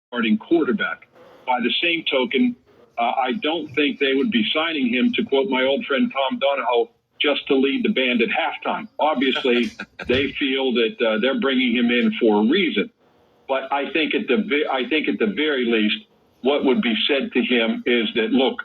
starting quarterback. By the same token, I don't think they would be signing him, to quote my old friend Tom Donahoe, just to lead the band at halftime. Obviously, they feel that they're bringing him in for a reason. But I think at the very least, what would be said to him is that, look,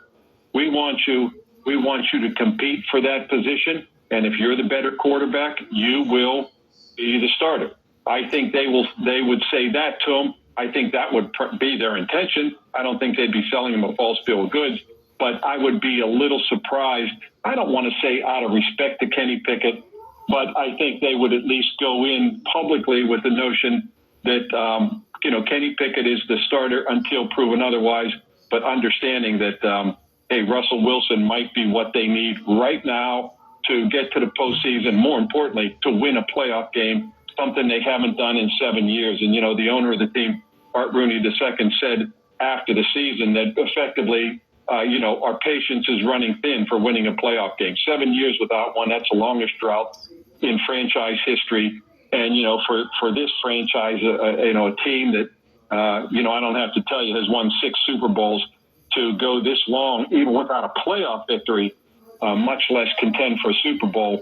we want you to compete for that position, and if you're the better quarterback, you will be the starter. I think they would say that to him. I think that would be their intention. I don't think they'd be selling him a false bill of goods, but I would be a little surprised. I don't want to say out of respect to Kenny Pickett, but I think they would at least go in publicly with the notion that, Kenny Pickett is the starter until proven otherwise, but understanding that, Russell Wilson might be what they need right now to get to the postseason, more importantly, to win a playoff game, something they haven't done in 7 years. And, the owner of the team, Art Rooney II, said after the season that effectively, our patience is running thin for winning a playoff game. 7 years without one, that's the longest drought in franchise history. And, for this franchise, a team that, I don't have to tell you, has won 6 Super Bowls, to go this long, even without a playoff victory, much less contend for a Super Bowl,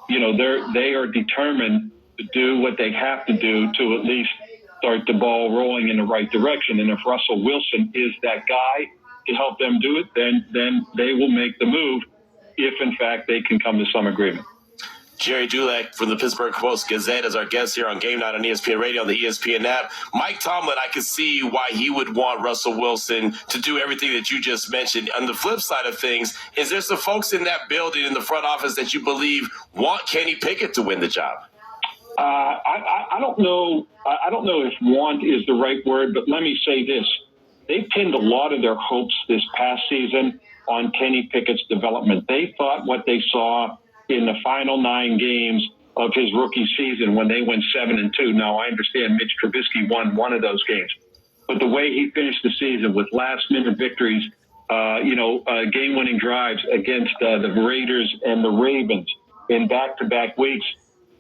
they are determined to do what they have to do to at least start the ball rolling in the right direction. And if Russell Wilson is that guy to help them do it, then they will make the move if, in fact, they can come to some agreement. Jerry Dulac from the Pittsburgh Post-Gazette is our guest here on Game Night on ESPN Radio on the ESPN app. Mike Tomlin, I can see why he would want Russell Wilson to do everything that you just mentioned. On the flip side of things, is there some folks in that building, in the front office, that you believe want Kenny Pickett to win the job? I don't know. I don't know if want is the right word, but let me say this. They pinned a lot of their hopes this past season on Kenny Pickett's development. They thought what they saw in the final 9 games of his rookie season when they went 7-2. Now, I understand Mitch Trubisky won one of those games, but the way he finished the season with last-minute victories, game-winning drives against the Raiders and the Ravens in back-to-back weeks,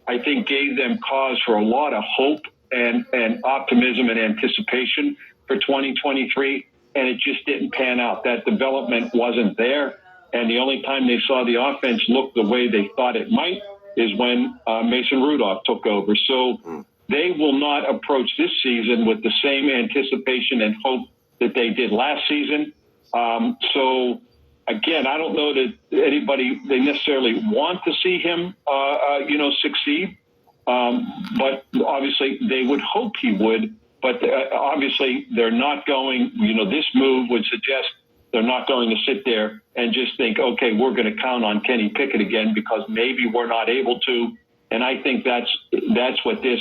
I think gave them cause for a lot of hope and optimism and anticipation for 2023, and it just didn't pan out. That development wasn't there. And the only time they saw the offense look the way they thought it might is when Mason Rudolph took over. So they will not approach this season with the same anticipation and hope that they did last season. So, again, I don't know that they necessarily want to see him, succeed. But obviously they would hope he would. But obviously they're not going, this move would suggest they're not going to sit there and just think, okay, we're going to count on Kenny Pickett again because maybe we're not able to. And I think that's what this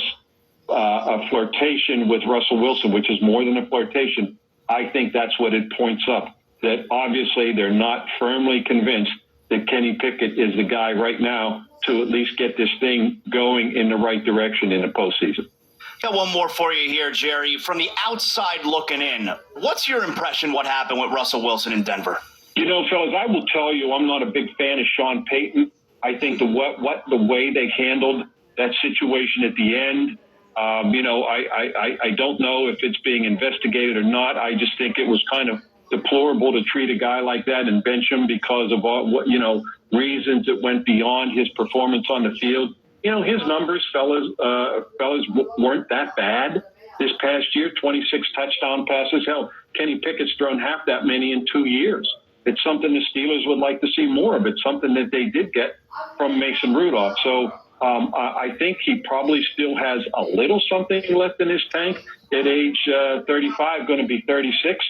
a flirtation with Russell Wilson, which is more than a flirtation. I think that's what it points up, that obviously they're not firmly convinced that Kenny Pickett is the guy right now to at least get this thing going in the right direction in the postseason. Got one more for you here, Jerry. From the outside looking in, what's your impression what happened with Russell Wilson in Denver? Fellas, I will tell you I'm not a big fan of Sean Payton. I think the way they handled that situation at the end, I don't know if it's being investigated or not. I just think it was kind of deplorable to treat a guy like that and bench him because of reasons that went beyond his performance on the field. His numbers, fellas, weren't that bad this past year. 26 touchdown passes. Hell, Kenny Pickett's thrown half that many in 2 years. It's something the Steelers would like to see more of. It's something that they did get from Mason Rudolph. So I think he probably still has a little something left in his tank at age 35, going to be 36.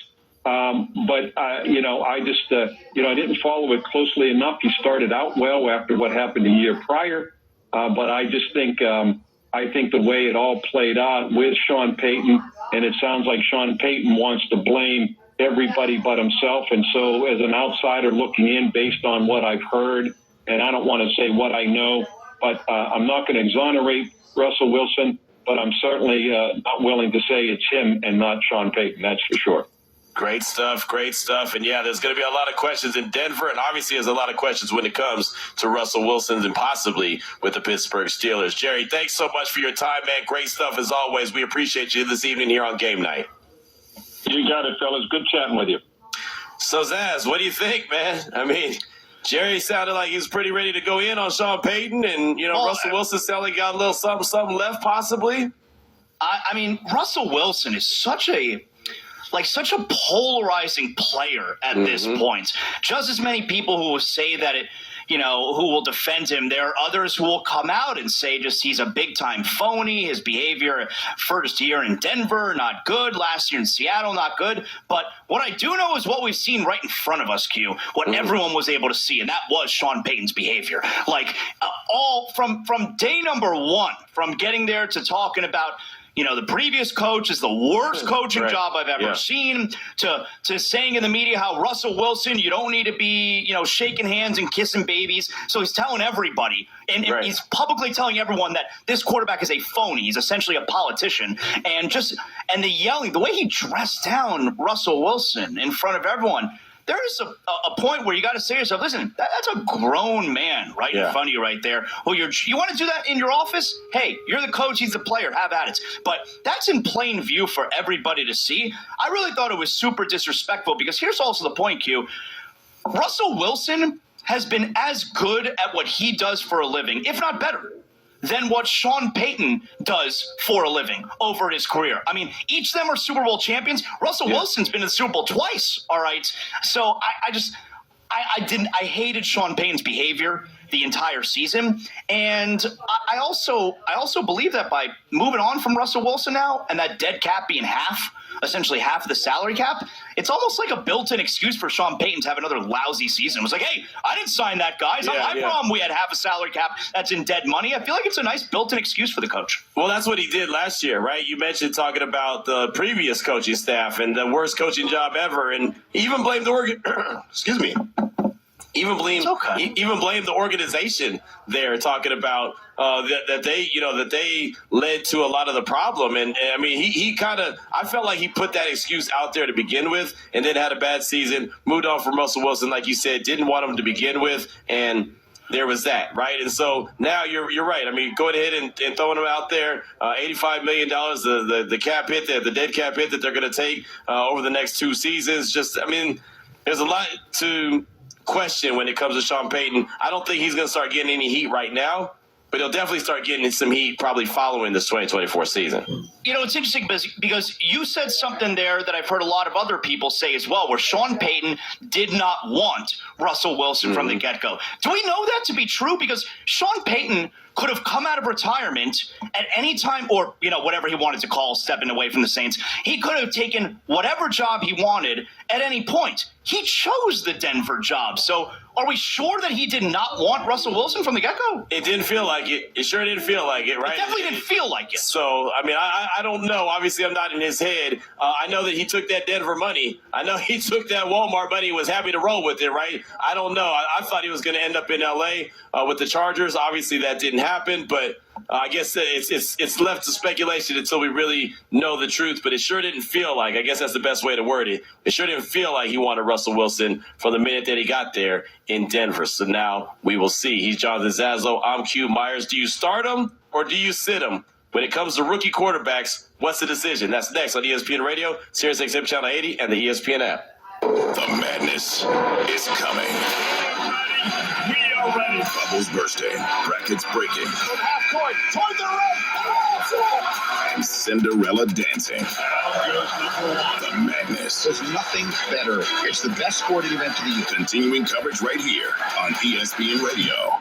But I didn't follow it closely enough. He started out well after what happened a year prior. But I just think the way it all played out with Sean Payton, and it sounds like Sean Payton wants to blame everybody but himself. And so as an outsider looking in based on what I've heard, and I don't want to say what I know, but I'm not going to exonerate Russell Wilson, but I'm certainly not willing to say it's him and not Sean Payton. That's for sure. Great stuff, great stuff. And, yeah, there's going to be a lot of questions in Denver, and obviously there's a lot of questions when it comes to Russell Wilson and possibly with the Pittsburgh Steelers. Jerry, thanks so much for your time, man. Great stuff as always. We appreciate you this evening here on Game Night. You got it, fellas. Good chatting with you. So, Zaz, what do you think, man? I mean, Jerry sounded like he was pretty ready to go in on Sean Payton, and, Russell Wilson sounded like he got a little something left, possibly. I mean, Russell Wilson is such a polarizing player at this point. Just as many people who will say that who will defend him, there are others who will come out and say just he's a big-time phony. His behavior first year in Denver, not good. Last year in Seattle, not good. But what I do know is what we've seen right in front of us, Q, what everyone was able to see, and that was Sean Payton's behavior. Like, all from day number one, from getting there to talking about the previous coach is the worst coaching job I've ever seen, to saying in the media how Russell Wilson, you don't need to be, shaking hands and kissing babies. So he's telling everybody, and he's publicly telling everyone that this quarterback is a phony. He's essentially a politician. And the yelling, the way he dressed down Russell Wilson in front of everyone, there is a point where you got to say to yourself, listen, that's a grown man right in front of you right there. Well, you want to do that in your office? Hey, you're the coach, he's the player, have at it. But that's in plain view for everybody to see. I really thought it was super disrespectful because here's also the point, Q. Russell Wilson has been as good at what he does for a living, if not better, than what Sean Payton does for a living over his career. I mean, each of them are Super Bowl champions. Russell Wilson's been in the Super Bowl twice, all right? So I hated Sean Payton's behavior the entire season. And I also believe that by moving on from Russell Wilson now and that dead cap being essentially half of the salary cap, it's almost like a built-in excuse for Sean Payton to have another lousy season. It was like, hey, I didn't sign that, guys. It's not my problem we had half a salary cap that's in dead money. I feel like it's a nice built-in excuse for the coach. Well, that's what he did last year, right? You mentioned talking about the previous coaching staff and the worst coaching job ever, and he even blamed the excuse me. Even blame the organization there, talking about that they led to a lot of the problem. And I mean, he kind of, I felt like he put that excuse out there to begin with, and then had a bad season, moved on from Russell Wilson, like you said, didn't want him to begin with, and there was that, right? And so now you're right. I mean, going ahead and throwing him out there, $85 million, the cap hit, the dead cap hit that they're going to take over the next 2 seasons. Just, I mean, there's a lot to question when it comes to Sean Payton. I don't think he's going to start getting any heat right now, but he'll definitely start getting some heat probably following this 2024 season. It's interesting because you said something there that I've heard a lot of other people say as well, where Sean Payton did not want Russell Wilson from the get-go. Do we know that to be true? Because Sean Payton could have come out of retirement at any time, or, whatever he wanted to call stepping away from the Saints. He could have taken whatever job he wanted at any point. He chose the Denver job. So are we sure that he did not want Russell Wilson from the get-go? It didn't feel like it. It sure didn't feel like it, right? It definitely didn't feel like it. So, I mean, I don't know. Obviously, I'm not in his head. I know that he took that Denver money. I know he took that Walmart money and was happy to roll with it, right? I don't know. I thought he was going to end up in L.A. With the Chargers. Obviously, that didn't happen, but I guess it's left to speculation until we really know the truth. But it sure didn't feel like, I guess that's the best way to word it, it sure didn't feel like he wanted Russell Wilson from the minute that he got there in Denver. So now we will see. He's Jonathan Zaslow. I'm Q Myers. Do you start him or do you sit him? When it comes to rookie quarterbacks, what's the decision? That's next on ESPN Radio, Sirius XM Channel 80, and the ESPN app. The madness is coming. We are ready. Bubbles bursting, brackets breaking, From half court, toward the red. and Cinderella dancing. The madness. There's nothing better. It's the best sporting event of the year. Continuing coverage right here on ESPN Radio.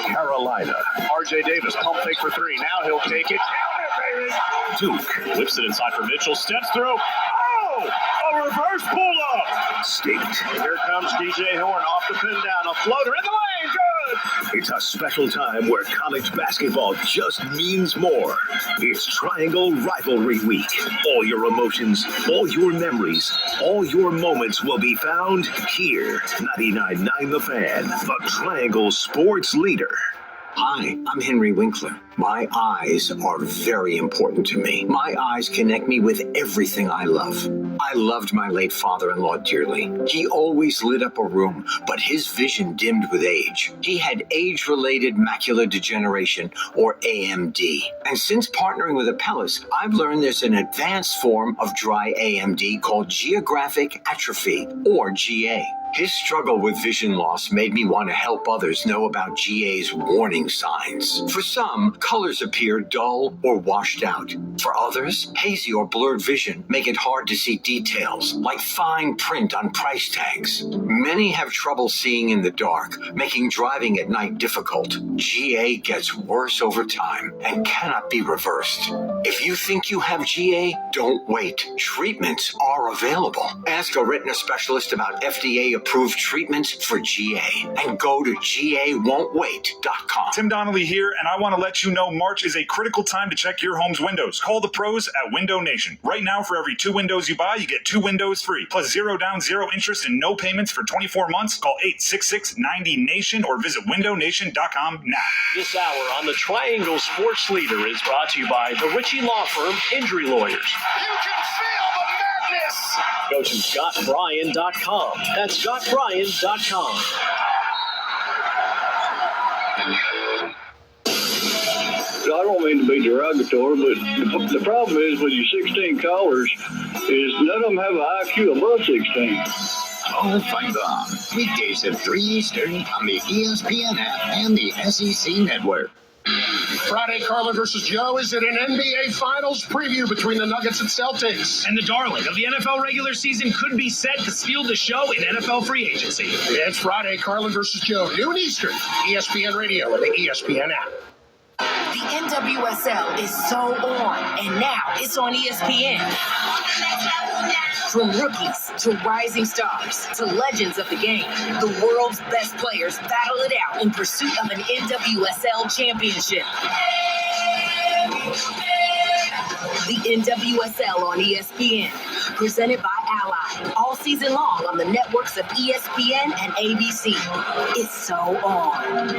Carolina. R.J. Davis, pump fake for 3. Now he'll take it. Counter, baby. Duke. Whips it inside for Mitchell. Steps through. Oh! A reverse pull-up. State. Here comes DJ Horn off the pin down. A floater in the lane. Good. It's a special time where college basketball just means more. It's Triangle Rivalry Week. All your emotions, all your memories, all your moments will be found here. 99.9 The Fan, the Triangle Sports Leader. Hi, I'm Henry Winkler. My eyes are very important to me. My eyes connect me with everything I love. I loved my late father-in-law dearly. He always lit up a room, but his vision dimmed with age. He had age-related macular degeneration, or AMD. And since partnering with Apellis, I've learned there's an advanced form of dry AMD called geographic atrophy, or GA. His struggle with vision loss made me want to help others know about GA's warning signs. For some, colors appear dull or washed out. For others, hazy or blurred vision make it hard to see details, like fine print on price tags. Many have trouble seeing in the dark, making driving at night difficult. GA gets worse over time and cannot be reversed. If you think you have GA, don't wait. Treatments are available. Ask a retina specialist about FDA-approved treatments for GA and go to GAWon'tWait.com. Tim Donnelly here, and I want to let you know March is a critical time to check your home's windows. Call the pros at Window Nation. Right now, for every 2 windows you buy, you get 2 windows free, plus 0 down, 0 interest, and no payments for 24 months. Call 866-90-NATION or visit windownation.com now. This hour on the Triangle Sports Leader is brought to you by the Ritchie Law Firm Injury Lawyers. You can feel the madness. Go to ScottBryan.com. That's ScottBryan.com. I don't mean to be derogatory, but the problem is with your 16 callers is none of them have an IQ above 16. Oh, find on. Weekdays at 3 Eastern on the ESPN app and the SEC network. Friday, Carlin versus Joe is at an NBA Finals preview between the Nuggets and Celtics. And the darling of the NFL regular season could be set to steal the show in NFL free agency. It's Friday, Carlin versus Joe, noon Eastern, ESPN Radio and the ESPN app. The NWSL is so on, and now it's on ESPN. From rookies to rising stars to legends of the game, the world's best players battle it out in pursuit of an NWSL championship. The NWSL on ESPN, presented by Ally, all season long on the networks of ESPN and ABC. It's so on.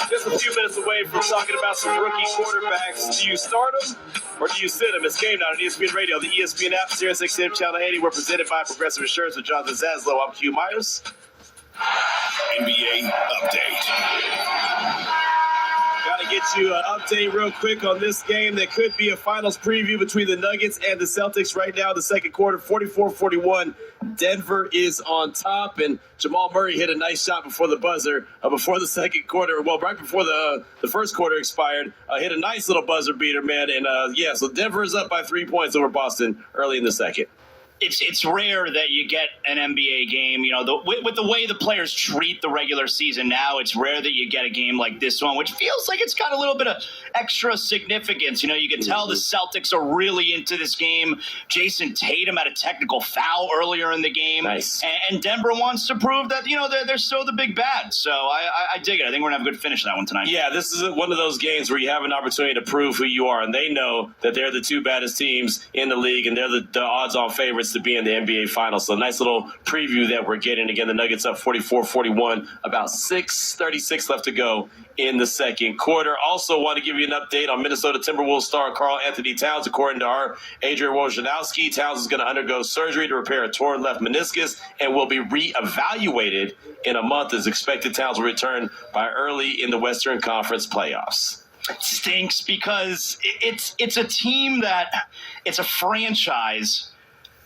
Just a few minutes away from talking about some rookie quarterbacks. Do you start them or do you sit them? It's Game Night on ESPN Radio, the ESPN app, Sirius XM Channel 80. We're presented by Progressive Insurance with Jonathan Zaslow. I'm Q Myers. NBA update. Got to get you an update real quick on this game that could be a finals preview between the Nuggets and the Celtics right now in the second quarter, 44-41. Denver is on top, and Jamal Murray hit a nice shot before the buzzer, before the second quarter. Well, right before the first quarter expired, hit a nice little buzzer beater, man. And, so Denver is up by 3 points over Boston early in the second. It's rare that you get an NBA game, with the way the players treat the regular season now, it's rare that you get a game like this one, which feels like it's got a little bit of extra significance. You can tell the Celtics are really into this game. Jason Tatum had a technical foul earlier in the game. Nice. And Denver wants to prove that, they're still the big bad. So I dig it. I think we're going to have a good finish to that one tonight. Yeah, this is one of those games where you have an opportunity to prove who you are, and they know that they're the 2 baddest teams in the league, and they're the odds-on favorites to be in the NBA Finals. So a nice little preview that we're getting. Again, the Nuggets up 44-41, about 6:36 left to go in the second quarter. Also want to give you an update on Minnesota Timberwolves star Karl Anthony Towns. According to our Adrian Wojnarowski, Towns is going to undergo surgery to repair a torn left meniscus and will be reevaluated in a month. As expected, Towns will return by early in the Western Conference playoffs. It stinks because it's a team it's a franchise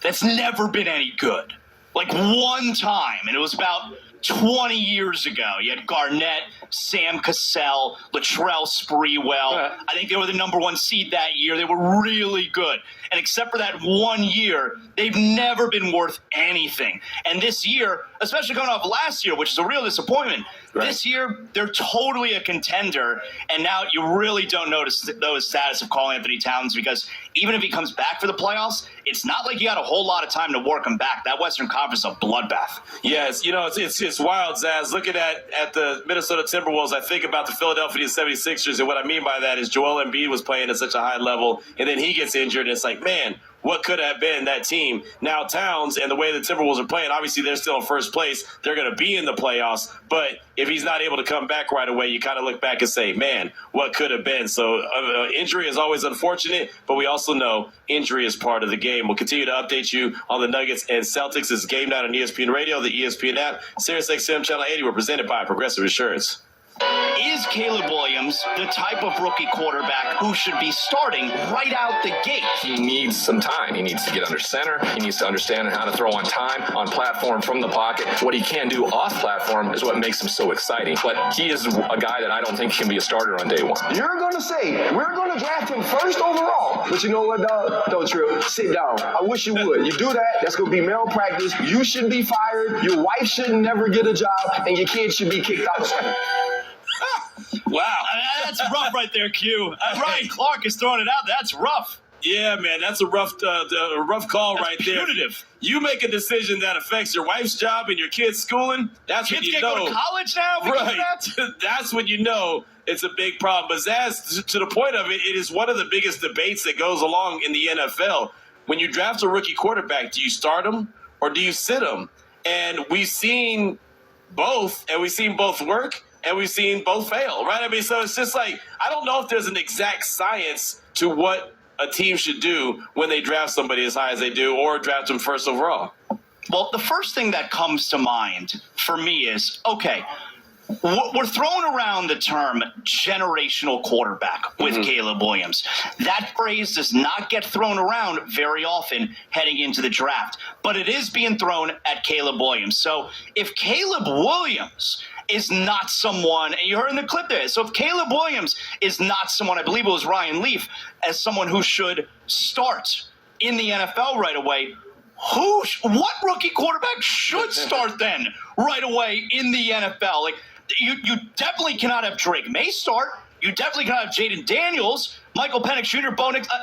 that's never been any good. Like one time, and it was about 20 years ago. You had Garnett, Sam Cassell, Latrell Sprewell. I think they were the number 1 seed that year. They were really good. And except for that 1 year, they've never been worth anything. And this year, especially coming off last year, which is a real disappointment, this year, they're totally a contender. And now you really don't notice the status of Karl Anthony Towns, because even if he comes back for the playoffs, it's not like you got a whole lot of time to work him back. That Western Conference is a bloodbath. Yes, it's wild, Zaz. Looking at the Minnesota Timberwolves, I think about the Philadelphia 76ers, and what I mean by that is Joel Embiid was playing at such a high level, and then he gets injured, and it's like, man, what could have been that team? Now Towns and the way the Timberwolves are playing, obviously they're still in first place. They're going to be in the playoffs. But if he's not able to come back right away, you kind of look back and say, man, what could have been? So injury is always unfortunate, but we also know injury is part of the game. We'll continue to update you on the Nuggets and Celtics. It's Game Night on ESPN Radio, the ESPN app, SiriusXM Channel 80. We're presented by Progressive Insurance. Is Caleb Williams the type of rookie quarterback who should be starting right out the gate? He needs some time. He needs to get under center. He needs to understand how to throw on time, on platform, from the pocket. What he can do off platform is what makes him so exciting. But he is a guy that I don't think can be a starter on day one. You're going to say, we're going to draft him first overall. But you know what, dog? Don't trip. Sit down. I wish you would. You do that, that's going to be malpractice. You should be fired. Your wife should never get a job. And your kids should be kicked out of school. Wow. That's rough right there, Q. Ryan Clark is throwing it out. That's rough. Yeah, man, that's a rough call that's right there. Punitive. You make a decision that affects your wife's job and your kids' schooling, that's when you know. Kids can't go to college now? Right. That's when you know it's a big problem. But Zaz, to the point of it, it is one of the biggest debates that goes along in the NFL. When you draft a rookie quarterback, do you start him or do you sit him? And we've seen both, and we've seen both work. And we've seen both fail, right? I mean, so it's just like, I don't know if there's an exact science to what a team should do when they draft somebody as high as they do or draft them first overall. Well, the first thing that comes to mind for me is, okay, we're throwing around the term generational quarterback with Caleb Williams. That phrase does not get thrown around very often heading into the draft, but it is being thrown at Caleb Williams. So if Caleb Williams is not someone, and you heard in the clip there, so if Caleb Williams is not someone, I believe it was Ryan Leaf, as someone who should start in the NFL right away, what rookie quarterback should start then right away in the NFL? Like, you definitely cannot have Drake May start. You definitely cannot have Jaden Daniels, Michael Penix Jr.,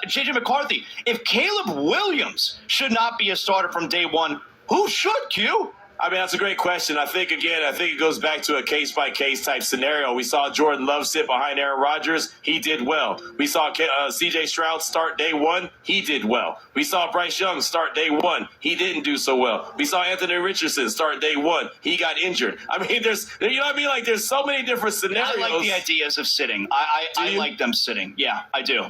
J.J. McCarthy. If Caleb Williams should not be a starter from day one, who should, Q? I mean, that's a great question. I think it goes back to a case-by-case type scenario. We saw Jordan Love sit behind Aaron Rodgers. He did well. We saw C.J. Stroud start day one. He did well. We saw Bryce Young start day one. He didn't do so well. We saw Anthony Richardson start day one. He got injured. I mean, you know what I mean? Like, there's so many different scenarios. I like the ideas of sitting. I like them sitting. Yeah, I do.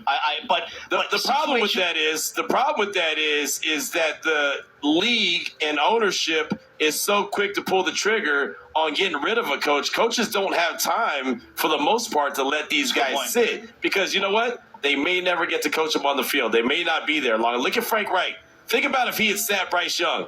But the problem with that is that the league and ownership is so quick to pull the trigger on getting rid of a coach. Coaches don't have time, for the most part, to let these guys sit because you know what? They may never get to coach them on the field. They may not be there long. Look at Frank Reich. Think about if he had sat Bryce Young.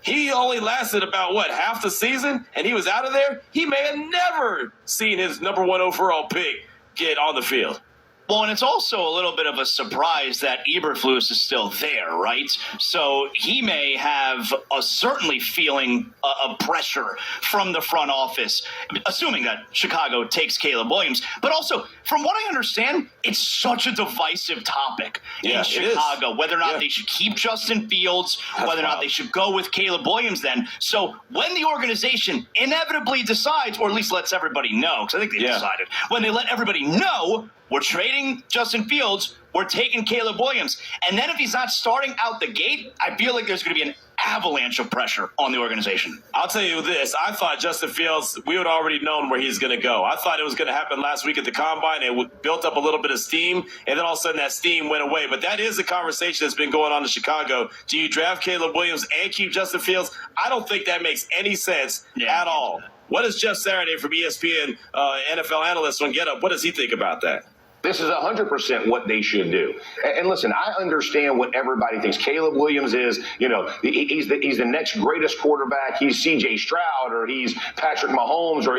He only lasted about, half the season, and he was out of there? He may have never seen his number one overall pick get on the field. Well, and it's also a little bit of a surprise that Eberflus is still there, right? So he may have a certainly feeling of pressure from the front office, assuming that Chicago takes Caleb Williams. But also, from what I understand, it's such a divisive topic in Chicago, whether or not they should keep Justin Fields, whether or not they should go with Caleb Williams then. So when the organization inevitably decides, or at least lets everybody know, because I think they've decided, when they let everybody know, we're trading Justin Fields, we're taking Caleb Williams. And then if he's not starting out the gate, I feel like there's going to be an avalanche of pressure on the organization. I'll tell you this. I thought Justin Fields, we had already known where he's going to go. I thought it was going to happen last week at the Combine. It built up a little bit of steam, and then all of a sudden that steam went away. But that is a conversation that's been going on in Chicago. Do you draft Caleb Williams and keep Justin Fields? I don't think that makes any sense at all. What does Jeff Saturday from ESPN, NFL analyst on Get Up, what does he think about that? This is 100% what they should do. And listen, I understand what everybody thinks. Caleb Williams is, he's the next greatest quarterback. He's C.J. Stroud or he's Patrick Mahomes or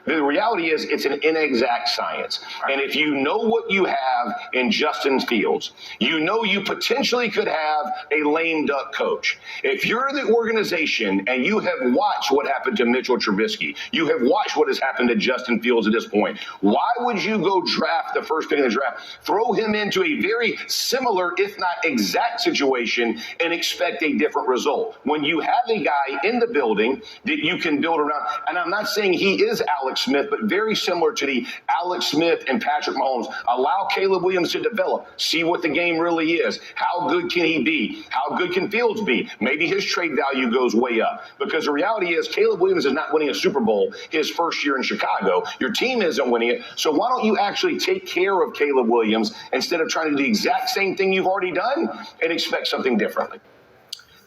the reality is it's an inexact science. And if you know what you have in Justin Fields, you potentially could have a lame duck coach. If you're the organization and you have watched what happened to Mitchell Trubisky, you have watched what has happened to Justin Fields at this point, why would you go draft the the first pick in the draft. Throw him into a very similar, if not exact situation and expect a different result. When you have a guy in the building that you can build around, and I'm not saying he is Alex Smith, but very similar to the Alex Smith and Patrick Mahomes. Allow Caleb Williams to develop, see what the game really is. How good can he be? How good can Fields be? Maybe his trade value goes way up. Because the reality is Caleb Williams is not winning a Super Bowl his first year in Chicago. Your team isn't winning it. So why don't you actually take care of Caleb Williams instead of trying to do the exact same thing you've already done and expect something differently?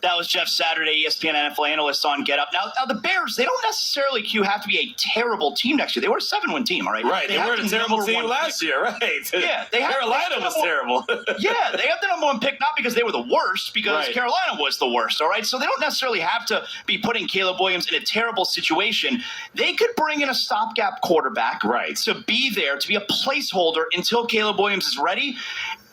That was Jeff Saturday, ESPN NFL analyst on Get Up. Now the Bears, they don't necessarily, have to be a terrible team next year. They were a 7-win team, all right? Right. They weren't a terrible team last year, right? Yeah. Carolina was terrible. Yeah, they have the number one pick, not because they were the worst, because Carolina was the worst, all right? So they don't necessarily have to be putting Caleb Williams in a terrible situation. They could bring in a stopgap quarterback to be there, to be a placeholder until Caleb Williams is ready.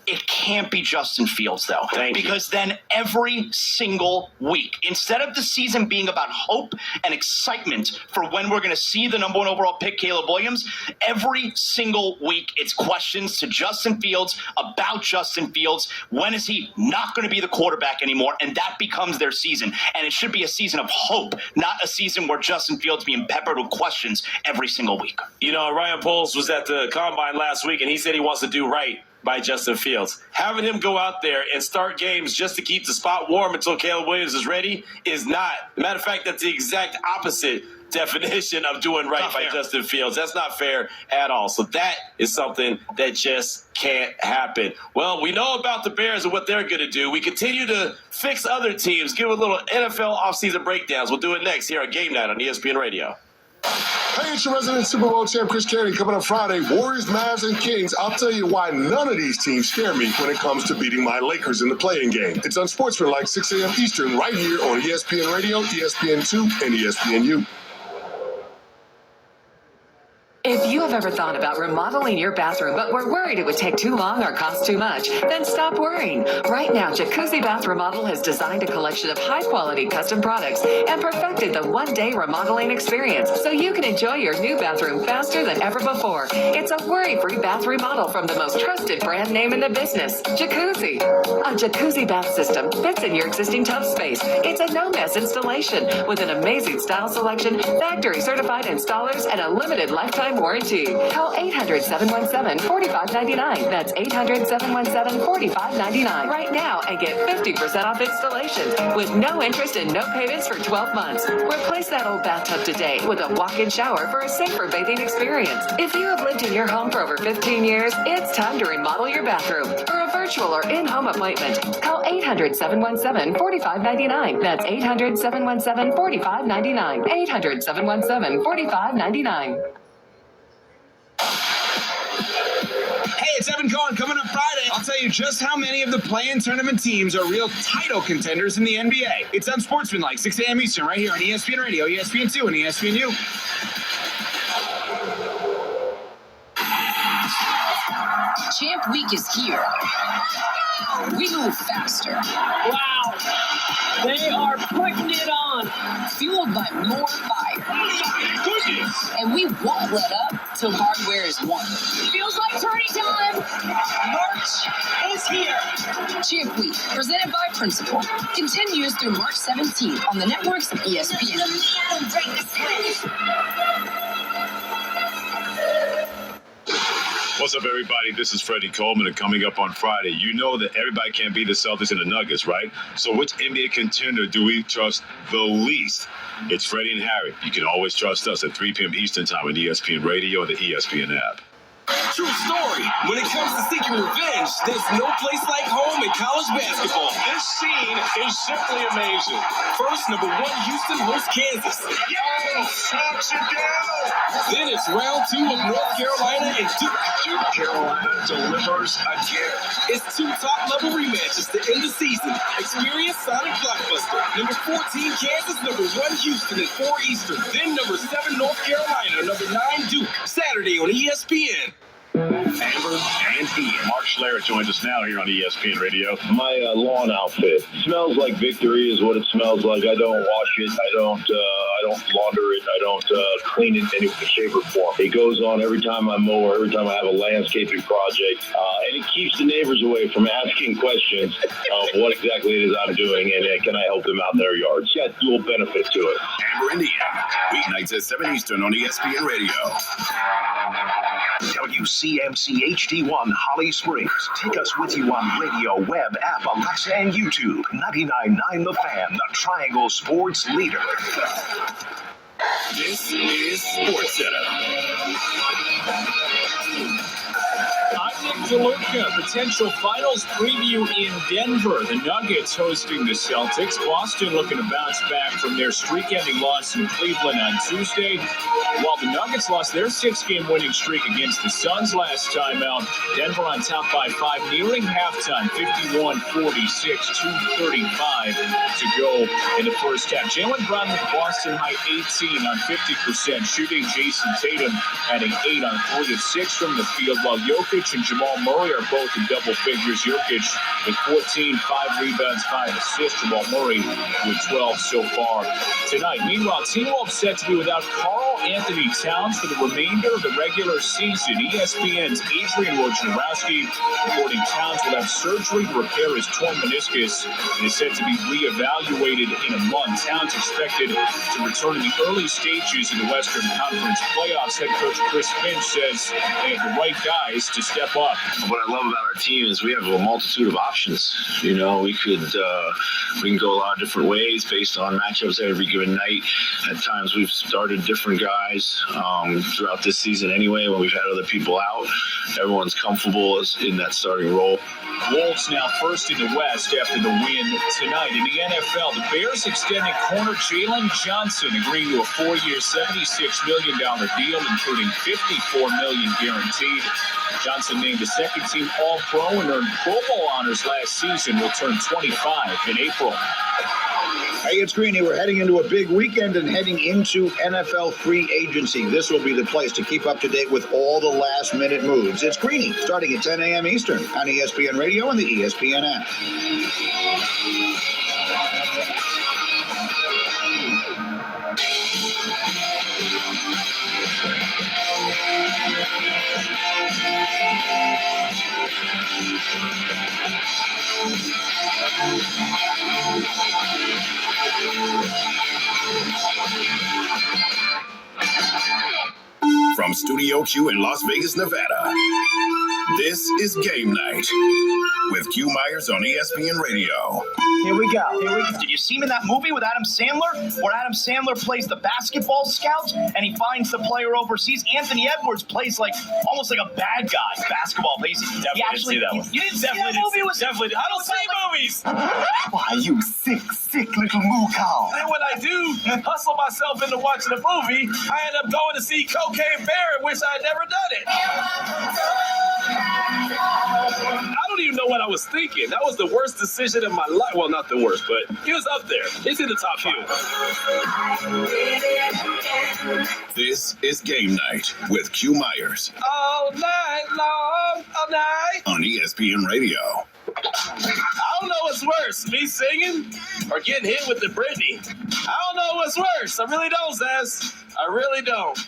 It can't be Justin Fields, though, because then every single week, instead of the season being about hope and excitement for when we're going to see the number one overall pick, Caleb Williams, every single week it's questions to Justin Fields about Justin Fields. When is he not going to be the quarterback anymore? And that becomes their season. And it should be a season of hope, not a season where Justin Fields being peppered with questions every single week. You know, Ryan Poles was at the Combine last week, and he said he wants to do right by Justin Fields. Having him go out there and start games just to keep the spot warm until Caleb Williams is ready is not. Matter of fact, that's the exact opposite definition of doing right by Justin Fields. That's not fair at all. So that is something that just can't happen. Well, we know about the Bears and what they're going to do. We continue to fix other teams, give a little NFL offseason breakdowns. We'll do it next here on Game Night on ESPN Radio. Hey, it's your resident Super Bowl champ, Chris Candy, coming up Friday. Warriors, Mavs, and Kings. I'll tell you why none of these teams scare me when it comes to beating my Lakers in the play-in game. It's unsportsmanlike, 6 a.m. Eastern, right here on ESPN Radio, ESPN2, and ESPNU. If you have ever thought about remodeling your bathroom but were worried it would take too long or cost too much, then stop worrying. Right now, Jacuzzi Bath Remodel has designed a collection of high-quality custom products and perfected the one-day remodeling experience so you can enjoy your new bathroom faster than ever before. It's a worry-free bath remodel from the most trusted brand name in the business, Jacuzzi. A Jacuzzi bath system fits in your existing tub space. It's a no-mess installation with an amazing style selection, factory-certified installers, and a limited lifetime warranty. Call 800-717-4599. That's 800-717-4599 right now and get 50% off installation with no interest and no payments for 12 months. Replace that old bathtub today with a walk-in shower for a safer bathing experience. If you have lived in your home for over 15 years, it's time to remodel your bathroom. For a virtual or in-home appointment, call 800-717-4599. That's 800-717-4599. 800-717-4599. Hey, it's Evan Cohen coming up Friday. I'll tell you just how many of the play-in tournament teams are real title contenders in the NBA. It's unsportsmanlike, 6 a.m. Eastern, right here on ESPN Radio, ESPN2, and ESPNU. Champ Week is here. We move faster. Wow. They are putting it on. Fueled by more fire. And we won't let up till hardware is won. Feels like turning time. March is here. Champ Week, presented by Principal, continues through March 17th on the networks of ESPN. What's up, everybody? This is Freddie Coleman, and coming up on Friday, you know that everybody can't be the Celtics and the Nuggets, right? So which NBA contender do we trust the least? It's Freddie and Harry. You can always trust us at 3 p.m. Eastern Time on ESPN Radio and the ESPN app. True story. When it comes to seeking revenge, there's no place like home in college basketball. This scene is simply amazing. First, number 1 Houston hosts Kansas. Then it's round 2 of North Carolina and Duke. Duke Carolina delivers again. It's 2 top-level rematches to end the season. Experience Sonic Blockbuster. Number 14 Kansas, number 1 Houston at 4 Eastern. Then number 7 North Carolina, number 9 Duke. Saturday on ESPN. Amber and Ian. Mark Schlereth joins us now here on ESPN Radio. My lawn outfit smells like victory is what it smells like. I don't wash it. I don't launder it. I don't clean it in any way, shape, or form. It goes on every time I mow or every time I have a landscaping project. And it keeps the neighbors away from asking questions of what exactly it is I'm doing and can I help them out in their yards. Got dual benefit to it. Amber and Ian, weeknights at 7 Eastern on ESPN Radio. WCMC HD1 Holly Springs. Take us with you on radio, web, app, Alexa, and YouTube. 99.9 The Fan, the Triangle Sports leader. This is Sports Center. I'm Nick DeLuca. Potential finals preview in Denver. The Nuggets hosting the Celtics. Boston looking to bounce back from their streak-ending loss in Cleveland on Tuesday. While the Nuggets lost their 6-game winning streak against the Suns last time out, Denver on top by 5, nearing halftime, 51-46, 2:35 to go in the first half. Jalen Brown with Boston high 18 on 50% shooting. Jason Tatum adding 8 on 3 of 6 from the field, while Jokic and Jamal Murray are both in double figures. Jokic with 14, 5 rebounds, 5 assists. Jamal Murray with 12 so far tonight. Meanwhile, Team Wolves set to be without Karl Anthony Towns for the remainder of the regular season. ESPN's Adrian Wojnarowski reporting Towns will have surgery to repair his torn meniscus and is set to be reevaluated in a month. Towns expected to return in the early stages of the Western Conference playoffs. Head coach Chris Finch says they have the right guys to step up. What I love about our team is we have a multitude of options. You know, we can go a lot of different ways based on matchups every given night. At times we've started different guys throughout this season anyway when we've had other people out. Everyone's comfortable in that starting role. Wolves now first in the West after the win tonight. In the NFL, the Bears extending corner Jalen Johnson, agreeing to a 4-year, $76 million deal, including $54 million guaranteed. Johnson named the second-team All-Pro and earned Pro Bowl honors last season. Will turn 25 in April. Hey, it's Greeny. We're heading into a big weekend and heading into NFL free agency. This will be the place to keep up to date with all the last-minute moves. It's Greeny, starting at 10 a.m. Eastern on ESPN Radio and the ESPN app. From Studio Q in Las Vegas, Nevada, this is Game Night with Q Myers on ESPN Radio. Here we go. Did you see him in that movie with Adam Sandler, where Adam Sandler plays the basketball scout and he finds the player overseas? Anthony Edwards plays almost like a bad guy basketball player. Definitely didn't see that one. You didn't see that movie? Definitely. I don't see movies. Why, you sick little moo cow. And when I do hustle myself into watching a movie, I end up going to see Cocaine Bear, and wish I had never done it. I don't even know what I was thinking. That was the worst decision of my life. Well, not the worst, but it was up there. It's in the top 5. This is Game Night with Q Myers. All night long, all night. On ESPN Radio. I don't know what's worse, me singing or getting hit with the Britney. I don't know what's worse. I really don't, Zaz. I really don't.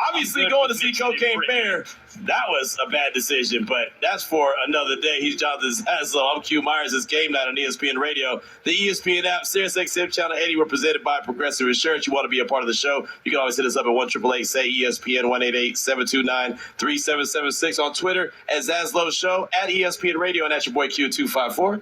Obviously, going to see Cocaine Bear, that was a bad decision, but that's for another day. He's Jonathan Zaslow. I'm Q Myers. It's Game Night on ESPN Radio. The ESPN app, SiriusXM Channel 80. We're presented by Progressive Insurance. You want to be a part of the show, you can always hit us up at 1-888-SAY-ESPN, 1-888-729-3776 on Twitter at Zaslow Show, at ESPN Radio, and that's your boy Q254.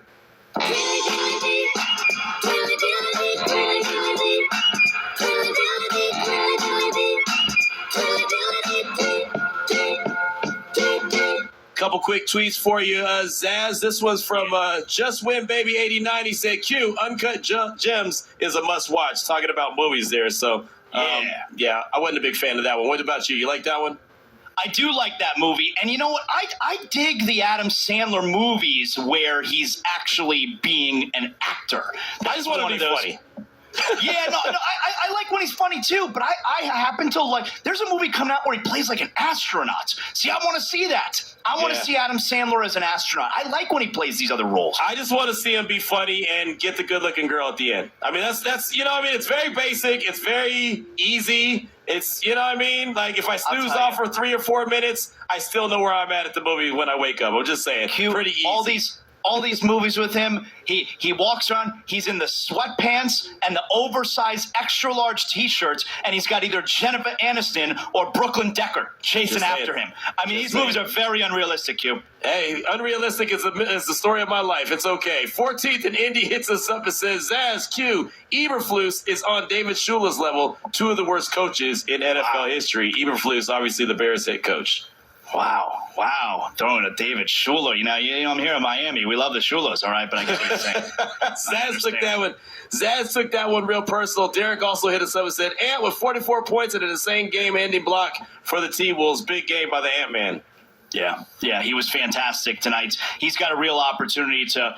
Couple quick tweets for you, Zaz. This was from Just Win Baby 89. He said, Q, Uncut Gems is a must-watch. Talking about movies there. So, yeah, I wasn't a big fan of that one. What about you? You like that one? I do like that movie. And you know what? I dig the Adam Sandler movies where he's actually being an actor. I just want to be funny. Yeah, no, I like when he's funny too, but I happen to like, there's a movie coming out where he plays like an astronaut. See, I want to see that. I want to see Adam Sandler as an astronaut. I like when he plays these other roles. I just want to see him be funny and get the good-looking girl at the end. I mean, that's you know what I mean? It's very basic. It's very easy. It's, you know what I mean? Like, if I snooze off for 3 or 4 minutes, I still know where I'm at the movie when I wake up. I'm just saying. Pretty easy. All these movies with him, he walks around, he's in the sweatpants and the oversized extra large t-shirts, and he's got either Jennifer Aniston or Brooklyn Decker chasing after him. I mean, these movies are very unrealistic, Q. Hey, unrealistic is the story of my life. It's okay. 14th and Indy hits us up and says, Zaz, Q, Eberflus is on David Shula's level, 2 of the worst coaches in NFL history. Eberflus, obviously the Bears head coach. Wow. Throwing a David Shula. You know, I'm here in Miami. We love the Shulas, all right? But I get what you're saying. Zaz took that one real personal. Derek also hit us up and said, Ant with 44 points and in the same game-ending block for the T-Wolves. Big game by the Ant-Man. Yeah, he was fantastic tonight. He's got a real opportunity to,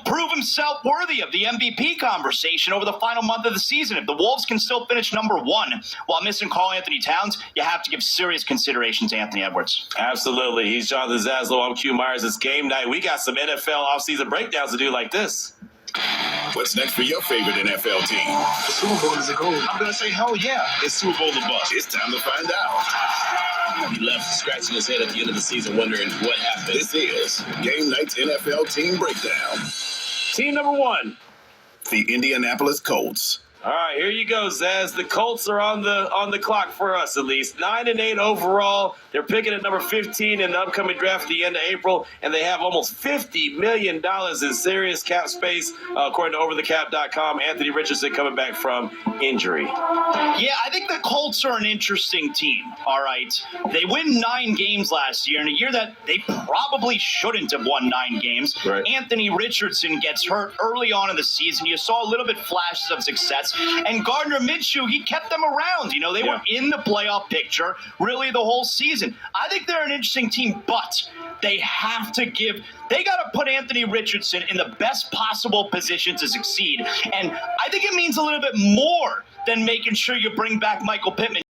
prove himself worthy of the MVP conversation over the final month of the season. If the Wolves can still finish number 1 while missing Karl Anthony Towns, you have to give serious consideration to Anthony Edwards. Absolutely. He's Jonathan Zaslow. I'm Q Myers. It's game night. We got some NFL offseason breakdowns to do like this. What's next for your favorite NFL team? The Super Bowl is a goal. I'm going to say, hell yeah. It's Super Bowl the bust. It's time to find out. He left scratching his head at the end of the season wondering what happened. This is Game Night's NFL Team Breakdown. Team number 1. The Indianapolis Colts. All right, here you go, Zaz. The Colts are on the clock for us, at least. 9-8 overall. They're picking at number 15 in the upcoming draft at the end of April, and they have almost $50 million in serious cap space, according to OverTheCap.com. Anthony Richardson coming back from injury. Yeah, I think the Colts are an interesting team, all right? They win 9 games last year, in a year that they probably shouldn't have won 9 games. Right. Anthony Richardson gets hurt early on in the season. You saw a little bit flashes of success. And Gardner Minshew, he kept them around. They were in the playoff picture really the whole season. I think they're an interesting team, but they got to put Anthony Richardson in the best possible position to succeed. And I think it means a little bit more than making sure you bring back Michael Pittman.